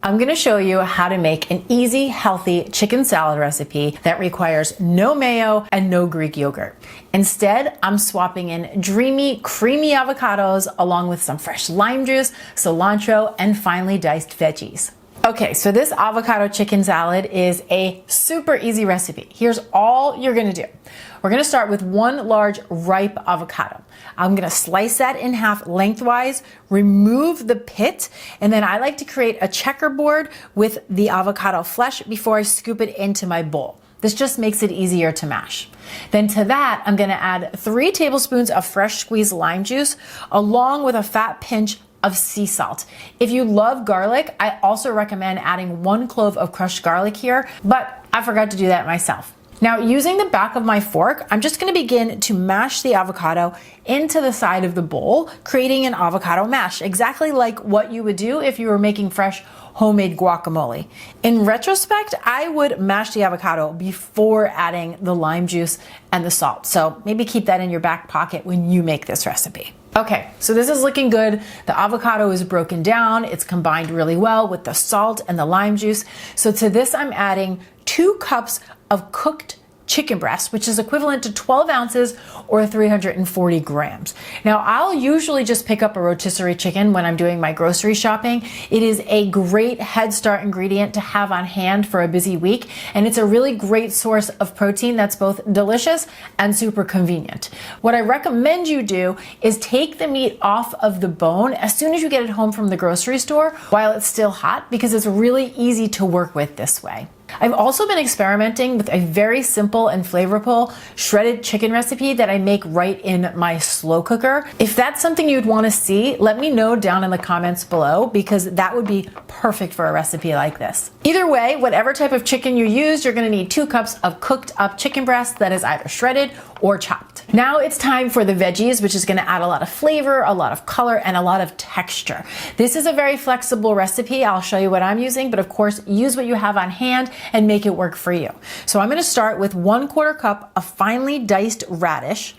I'm going to show you how to make an easy, healthy chicken salad recipe that requires no mayo and no Greek yogurt. Instead, I'm swapping in dreamy, creamy avocados along with some fresh lime juice, cilantro, and finely diced veggies. Okay, so this avocado chicken salad is a super easy recipe. Here's all you're gonna do. We're gonna start with one large ripe avocado. I'm gonna slice that in half lengthwise, remove the pit, and then I like to create a checkerboard with the avocado flesh before I scoop it into my bowl. This just makes it easier to mash. Then to that, I'm gonna add 3 tablespoons of fresh squeezed lime juice along with a fat pinch of sea salt. If you love garlic, I also recommend adding 1 clove of crushed garlic here, but I forgot to do that myself. Now, using the back of my fork, I'm just gonna begin to mash the avocado into the side of the bowl, creating an avocado mash, exactly like what you would do if you were making fresh homemade guacamole. In retrospect, I would mash the avocado before adding the lime juice and the salt. So maybe keep that in your back pocket when you make this recipe. Okay, so this is looking good. The avocado is broken down. It's combined really well with the salt and the lime juice. So to this, I'm adding 2 cups of cooked chicken breast, which is equivalent to 12 ounces or 340 grams. Now, I'll usually just pick up a rotisserie chicken when I'm doing my grocery shopping. It is a great head start ingredient to have on hand for a busy week, and it's a really great source of protein that's both delicious and super convenient. What I recommend you do is take the meat off of the bone as soon as you get it home from the grocery store while it's still hot, because it's really easy to work with this way. I've also been experimenting with a very simple and flavorful shredded chicken recipe that I make right in my slow cooker. If that's something you'd want to see, let me know down in the comments below, because that would be perfect for a recipe like this. Either way, whatever type of chicken you use, you're going to need 2 cups of cooked up chicken breast that is either shredded or chopped. Now it's time for the veggies, which is going to add a lot of flavor, a lot of color, and a lot of texture. This is a very flexible recipe. I'll show you what I'm using, but of course, use what you have on hand and make it work for you. So I'm going to start with 1/4 cup of finely diced radish,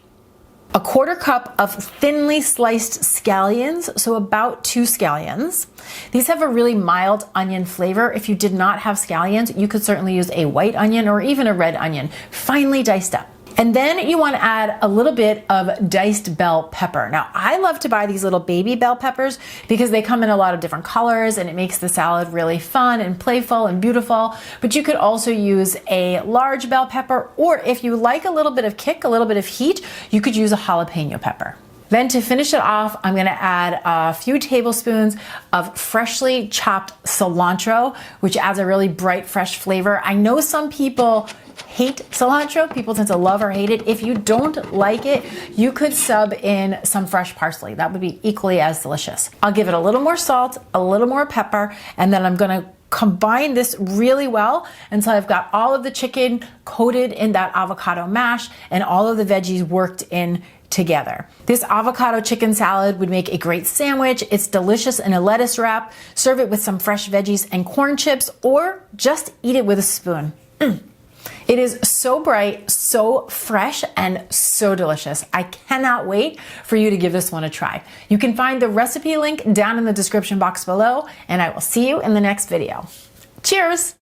1/4 cup of thinly sliced scallions, so about 2 scallions. These have a really mild onion flavor. If you did not have scallions, you could certainly use a white onion or even a red onion, finely diced up. And then you want to add a little bit of diced bell pepper. Now, I love to buy these little baby bell peppers because they come in a lot of different colors and it makes the salad really fun and playful and beautiful. But you could also use a large bell pepper, or if you like a little bit of kick, a little bit of heat, you could use a jalapeno pepper. Then to finish it off, I'm gonna add a few tablespoons of freshly chopped cilantro, which adds a really bright, fresh flavor. I know some people hate cilantro. People tend to love or hate it. If you don't like it, you could sub in some fresh parsley. That would be equally as delicious. I'll give it a little more salt, a little more pepper, and then I'm gonna combine this really well until I've got all of the chicken coated in that avocado mash and all of the veggies worked in together. This avocado chicken salad would make a great sandwich. It's delicious in a lettuce wrap. Serve it with some fresh veggies and corn chips, or just eat it with a spoon. It is so bright, so fresh, and so delicious. I cannot wait for you to give this one a try. You can find the recipe link down in the description box below, and I will see you in the next video. Cheers!